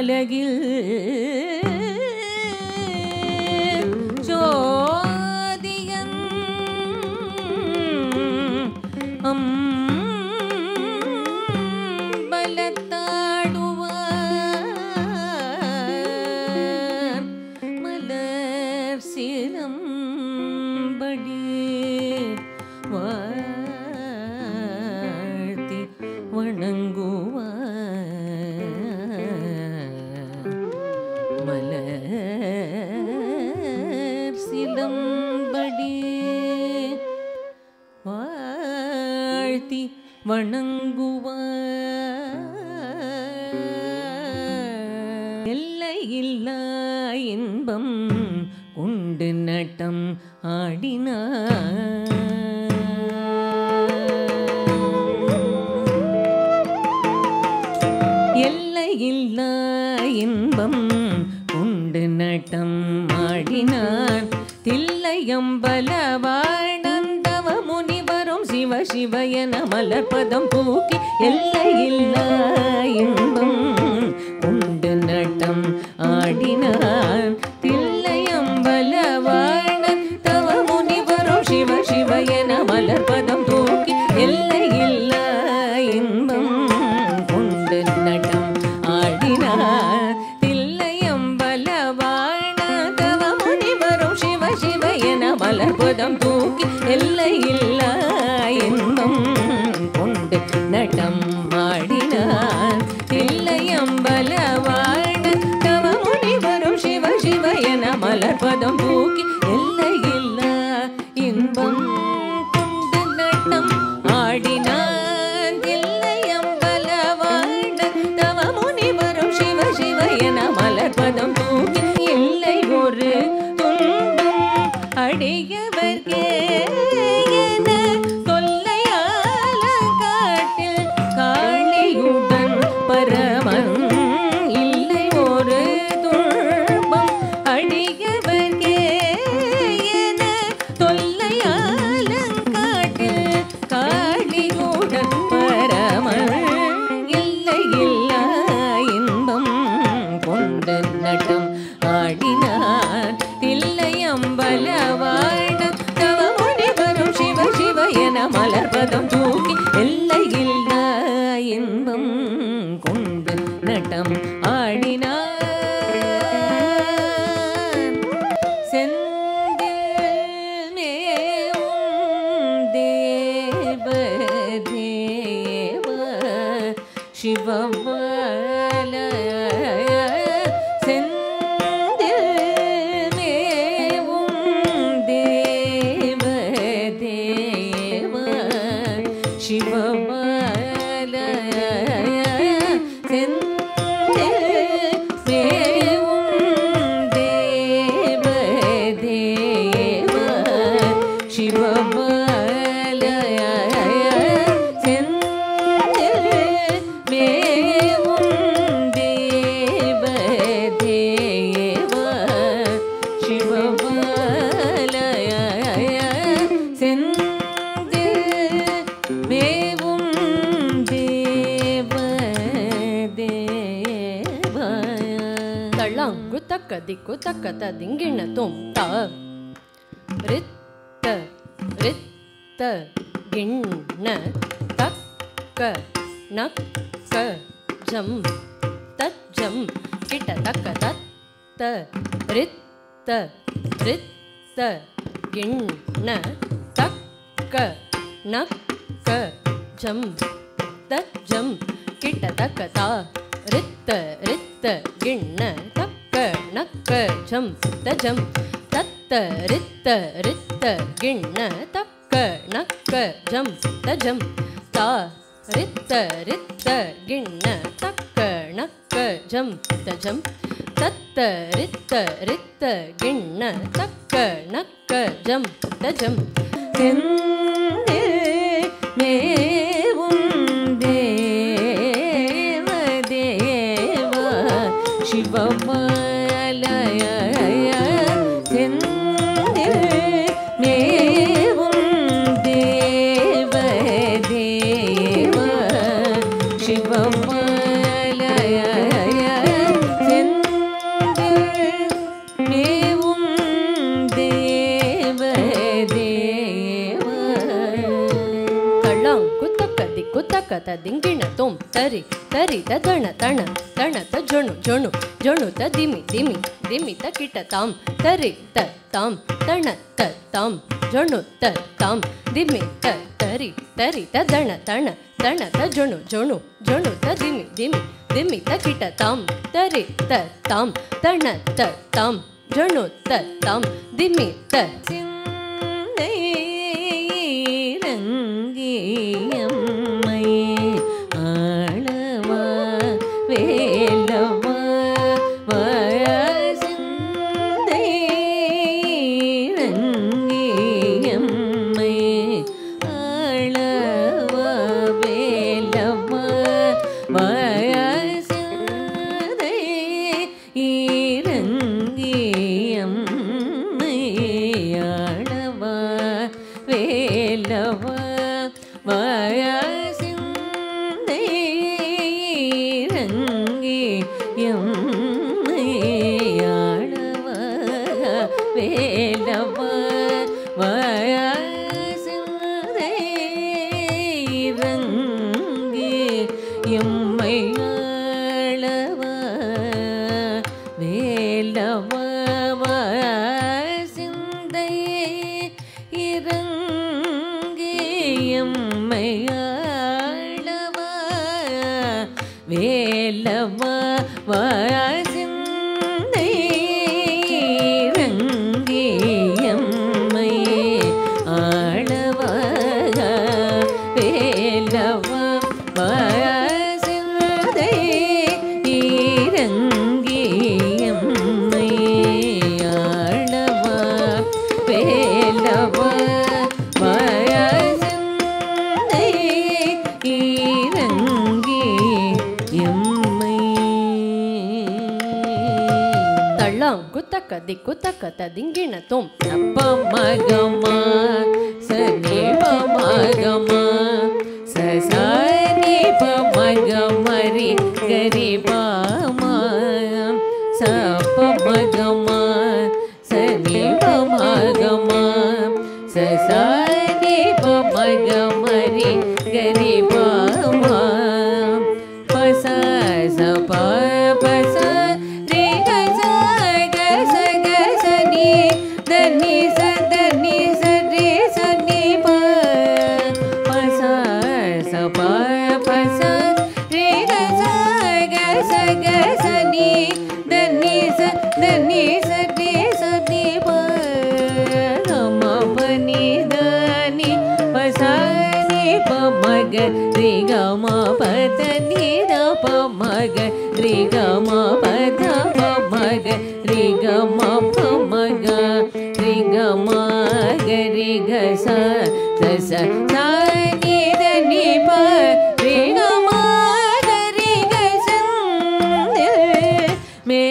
அலகில் சிலம்படி வாழ்த்தி வணங்குவார் மலர் சிலம்படி வாழ்த்தி வணங்குவார் எல்லையில்லா இன்பம் உண்டு நட்டம் ஆடினார் எல்லையில்லா இன்பம் உண்டு நட்டம் ஆடினார் தில்லையம்பல வாழ்ந்தவ முனிவரும் சிவ சிவ என மலர்பதம் பூக்கி எல்லையில்லா இன்பம் உண்டு நட்டம் ஆடினார் தில்லையம்பல வாழ்ந்தவ முனிவரும் சிவ சிவ என மலர்பதம் தூக்கி எல்லையில்லா இன்பம் உண்டு நட்டம் ஆடினார் தில்லையம்பல வாழ்ந்தவ முனிவரும் சிவ சிவ என மலர்பதம் தூக்கி எல்லையில்லா இன்பம் கொண்டு நட்டம் ஆடினார் தில்லையம்பல வாழ்ந்தவ முனிவரும் சிவ சிவ என மலர்பதம் தூக்கி எல்லையில்லா இன்பம் கொண்டு நட்டம் ஆடினார் தில்லையம்பல வாழ்ந்தவ முனிவரும் சிவ சிவ என மலர்பதம் தூக்கி இல்லை ஒரு துன்பம் அடியவர்கே என தொல்லையால காட்டில் காளியுடன் பரமன் இல்லை ஒரு துன்பம் அடியவர்கே என தொல்லையால காட்டில் காளியுடன் பரமன் இல்லையில்லா இன்பம் கொண்டு நட்டம் ஆடினார் தில்லையம்பல வாழ்ந்தவ முனிவரும் சிவ சிவ என மலர்பதம் தூக்கி எல்லையில்லா இன்பம் கொண்டு நட்டம் ஆடினார் செந்தில் மேவும் தேவ தேவ சிவபால செந்தில் மேவும் தேவ தேவ சிவபால செந்தில் மேவும் தேவ தேவ சிவபால செந்தில் மேவும் தேவ தேவ சிவபால செந்தில் மேவும் தேவ தேவ தள்ளாங்கு தக்க திக்கு தக்க ததிங்கிண தொம் த ரித்த ரித்த கிண்ண தக்க நக்க ஜம் தஜம் கிட்ட தக்க தத்த ரித்த ரித்த கிண்ண தக்க நக்க ஜம் தஜம் கிட்ட தக்க தா ரித்த ரித்த கிண்ண தக்க நக்க ஜம் தஜம் தத்த ரித்த ரித்த கிண்ண தக்க நக்க ஜம் தஜம் தா ரித்த ரித்த கிண்ண தக்க நக்க ஜம் தஜம் தத்த ரித்த ரித்த கிண்ண தக்க நக்க ஜம் தஜம் செந்தில் மேவும் தேவ தேவ சிவபால செந்தில் மேவும் தேவ தேவ சிவபால செந்தில் மேவும் தேவ தேவ தள்ளாங்கு தக்க திக்கு தக்க ததிங்கிண தொம் தரி தரி தன தன தன த ஜொணு ஜொಣು ಜೊಣುತ ದಿಮಿ ದಿಮಿ ದಿಮಿ ತಕಿಟ ತಾಂ ತರಿ ತ ತಾಂ ತಣ ತ ತಾಂ ಜೊಣು ತ ತಾಂ ದಿಮಿ ತ ತರಿ ತರಿ ತ ದಣ ತಣ ತಣ ತ ಜೊಣು ಜೊಣು ಜೊಣು ತ ದಿಮಿ ದಿಮಿ ದಿಮಿ ತಕಿಟ ತಾಂ ತರಿ ತ ತಾಂ ತಣ ತ ತಾಂ ಜೊಣು ತ ತಾಂ ದಿಮಿ ತ ದಿಕ್ಕು ತಕ್ಕ ದಿಂಗಿಣ ತುಂ ಪ ಮಗಮ ಸನಿ ಪ ಮಗಮ ಸನಿ ಪ ಮಗಮರಿ ಗರಿ ಪ ಸ ಪ ಮಗಮ ಸನಿ ಪ ಮಗಮ ಸನಿ ಪ ಮಗಮರಿ ಗರಿ ಪ ಸ ಸ ಪ ಸ ri ga ma pa da ni da pa ma ga ri ga ma pa da pa ma ga ri ga ma pa ma ga ri ga ma ga ri ga sa sa sa sa ni da ni pa ri ga ma ga ri ga sa me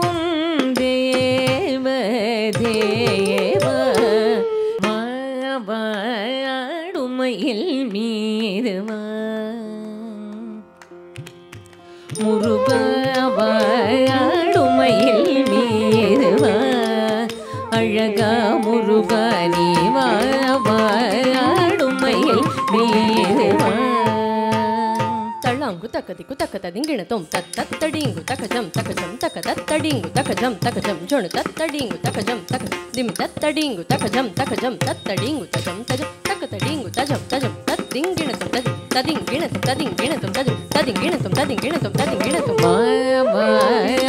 um deva deva ma va adumayil மீதுவா முருகாடுமையில் மீதுவா அழகா முருகா நீவா ஆடுமையில் மீதுவா தள்ளாங்கு தக்கதிக்கு தக்க ததிங்கிண தொம் தத்தடிங்கு தக்கஜம் தக்கஜம் தக்க தத்தடிங்கு தக்கஜம் தக்கஜம் ஜொணு தத்தடிங்கு தக்கஜம் தக்க திமி தத்தடிங்கு தக்கஜம் தக்கஜம் தத்தடிங்கு தஜம் தஜம் தக்கதடிங்கு தஜம் தஜம் தத்திங்கிணத்தும் தஜம் ததிங்கிணத்தும் ததிங்கிணத்தும் தஜம் ததிங்கிணத்தும் ததிங்கிணத்தும் ததிங்கிணத்தும்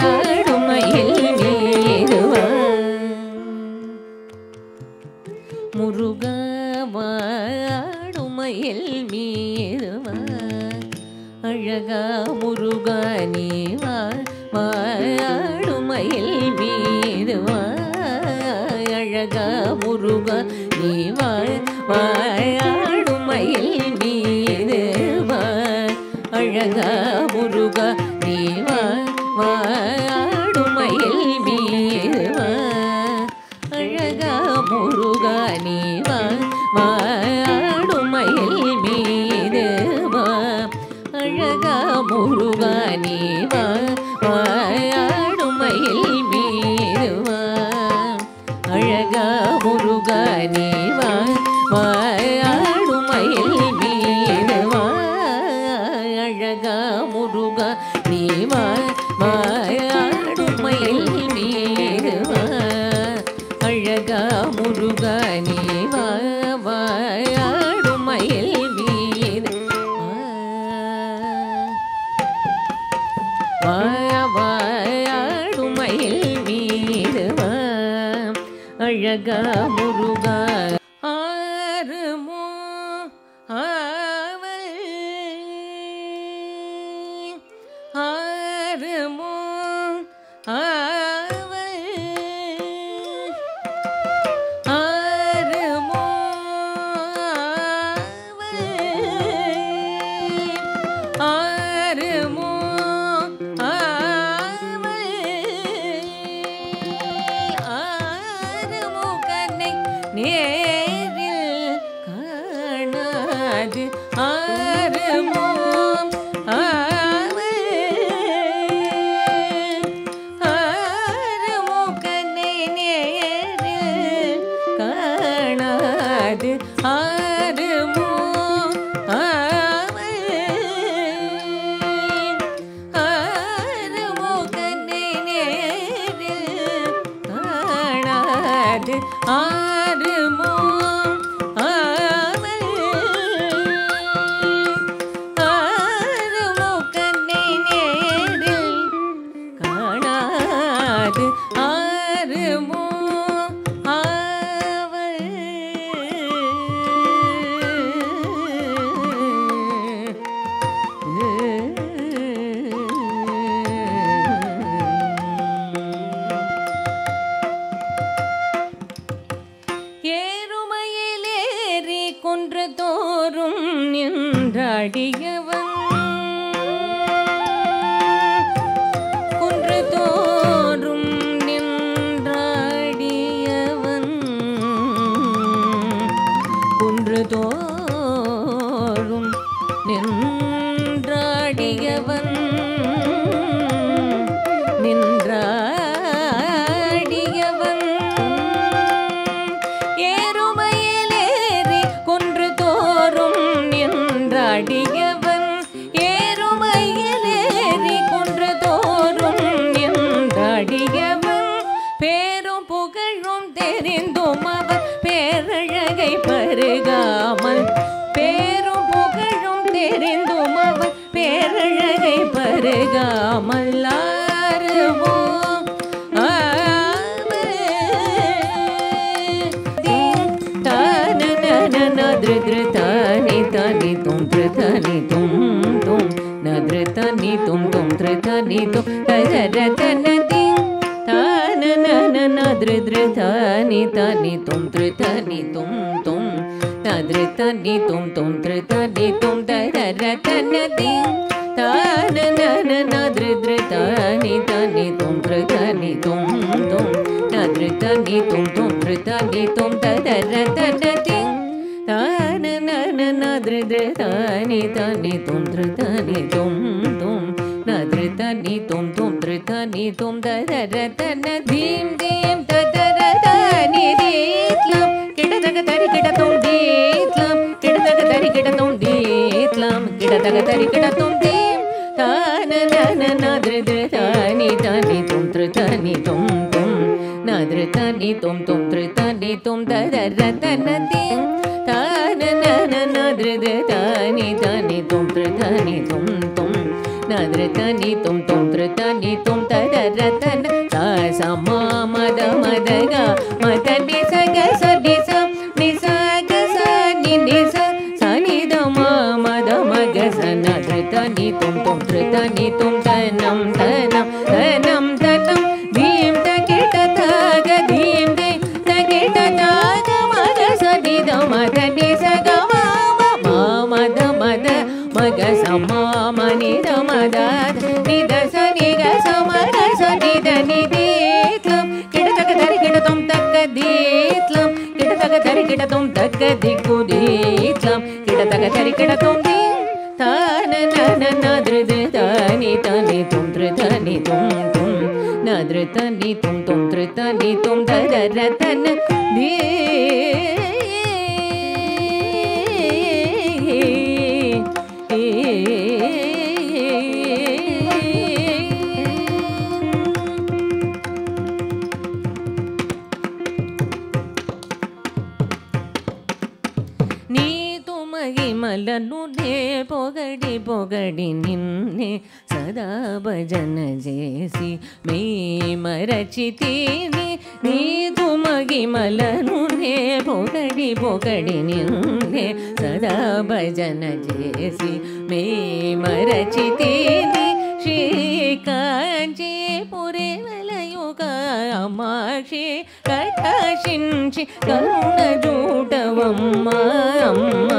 ஆடுமையில் மீதுவா முருகா ஆடுமையில் மீதுவா அழகா முருகா நீவா ஆடுமையில் மீதுவா அழகா முருகா நீவா ஆடுமையில் மீதுவா அழகா முருகா நீவா ஆடுமையில் மீதுவா அழகா முருகா நீவா ஆடுமையில் மீதுவா அழகா முருகா நீவா ஆடுமையில் மீதுவா அழகா முருகா நீவா ஆடுமையில் மீதுவா அழகா முருகா நீவா ஆடுமையில் மீதுவா அழகா முருகா நீ வாடும் மயில் மீது வாடும் மயில் மீது அழகா முருகா ஆறுமோ ஆவல் ஆறுமோ ஆவல் ஆறுமோ ஆவல் ஆறுமோ நேரில் காணாது ஆறுமோ ஆறுமோ கண்ணை நேரில் காணாது ஆறுமோ ஆறுமோ கண்ணை நேரில் காணாது ஆறுமோ ஆவல் ஆறுமோ கண்ணை நேரில் காணாது ஆறுமோ ஆவல் ஏறுமையிலேறி கொன்று தோறும் நின்றாடியவன் கொன்று தோறும் நின்றாடியவன் கொன்று தோறும் நின்றாடியவன் நின்றாடியவன் ஏறுமையிலேறி கொன்று தோறும் நின்றாடியவன் ஏறுமையிலேறி கொன்று தோறும் நின்றாடியவன் பேரும் புகழும் தெரிந்தும் அவர் பேரழகை பருகாமல் பேரும் புகழும் தெரிந்தும் அவர் பேரழகை பருகாமல் ஆறுமோ தனி தனி தும் தனி தும் தும் நத்ர தனி தும் தும் தனி தும் தர தனதி தான நன நத்ர தனி தனி தும் தனி தும் தும் நத்ர தனி தும் தும் தனி தும் தர தனதி தான நன நத்ர தனி தனி தும் தனி தும் தும் நத்ர தனி தும் தும் தனி தும் தர தனதி தான நன நத்ர தனி தனி தும் தனி தும் தும் நத்ர தனி தும் தும் தனி தும் தர தன தீம் தீம் தர தனி தீத்லம் கிடதக தரி கிடதும் தீத்லம் கிடதக தரி கிடதும் தீத்லம் கிடதக தரி கிடதும் தீம் தான நன நத்ர தனி தனி தும் தனி தும் தும் நத்ர தனி தும் தும் தனி தும் தர தன தீம் தான நன நத்ர தனி தனி தும் தனி தும் தும் நத்ர தனி தும் தும் தனி தும் தர தன ச ம மத மதக மத நிச க ச நிச நிச க ச நி நிச ச நி த ம மத மக ச நத்ர தனி தும் தும் தனி தும் தனம் தனம் தனம் தனம் தீம் த கிட தக தீம் தே த கிட தக மக ச நி த மத நி ச க ம மத மத மக ச ம ம நி த மத நி த ச நி க ச ம க ச நி த நி தீத்லம் கிட தக தரி கிட தும் தக்க தீத்லம் கிட தக தரி கிட தும் தக்க திக்கு தீத்லம் கிட தக தரி கிட தும் தீ தான நன நத்ர தனி தனி தும் தனி தும் தும் நத்ர தனி தும் தும் தனி தும் தர தன தீ మహిమలను నే పొగడి పొగడి నిన్నే సదా భజన చేసి మే మరచితిని నీదు మహిమలను నే పొగడి పొగడి నిన్నే సదా భజన చేసి మే మరచితిని శ్రీకాంచీపురి వెలయుగామాక్షి కటాక్షించి కరుణ జూటవమ్మ అమ్మ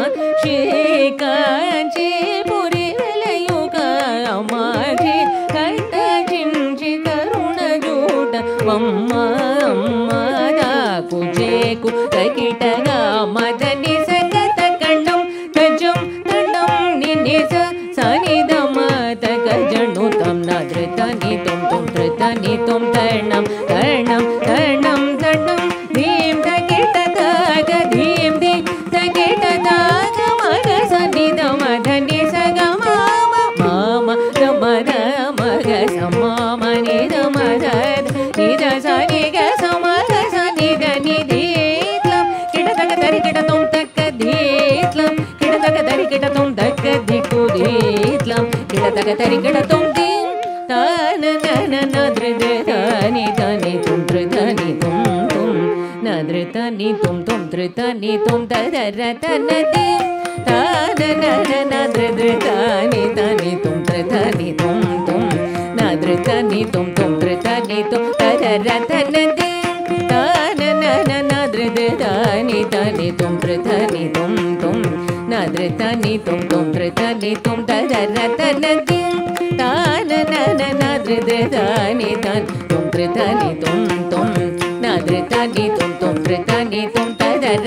శ్రీకాంచీపురి వెలయుగామాక్షి కటాక్షించి కరుణ జూటవమ్మ అమ్మ దాకు చేకు తకిటగా మదని సంగత కండం తజం తండం నినిస సనిదమ తక జణుతం నృతని తుం ధృతని తుం తర్ణం తర్ణం తర్ణం తర్ణం ధీం తకిట తాగ ధీం ధీ తకిట తాగ మగ సనిదమ ధని సగ మామ మామ దమ మగ సమామ నిదమ నిద సని గ సమగ సని దని ధీత్లం కిట తక తరి కిట తుం తక ధీత్లం కిట తక తరి కిట తుం తక ధికు ధీత్లం కిట తక తరి కిట తుం ధీం తాన నన నద్రిదే తాని తాని తుం ధృతని తుం తుం నద్రితని తుం తుం ధృతని తుం తదర తన ధీం తాన నన నద్రిదే తాని తాని తుం ధృతని తుం తుం నద్రితని తుం తుం ధృతని తుం తదర తన ధీం తాన నన నద్రిదే తాని తాని తుం ధృతని తుం తుం నద్రితని తుం తుం ధృతని తుం తదర తన ధీం తాన నన నద్రిదే తాని తాని తుం ధృతని తుం తుం నద్రితని తుం తుం ధృతని తుం తదర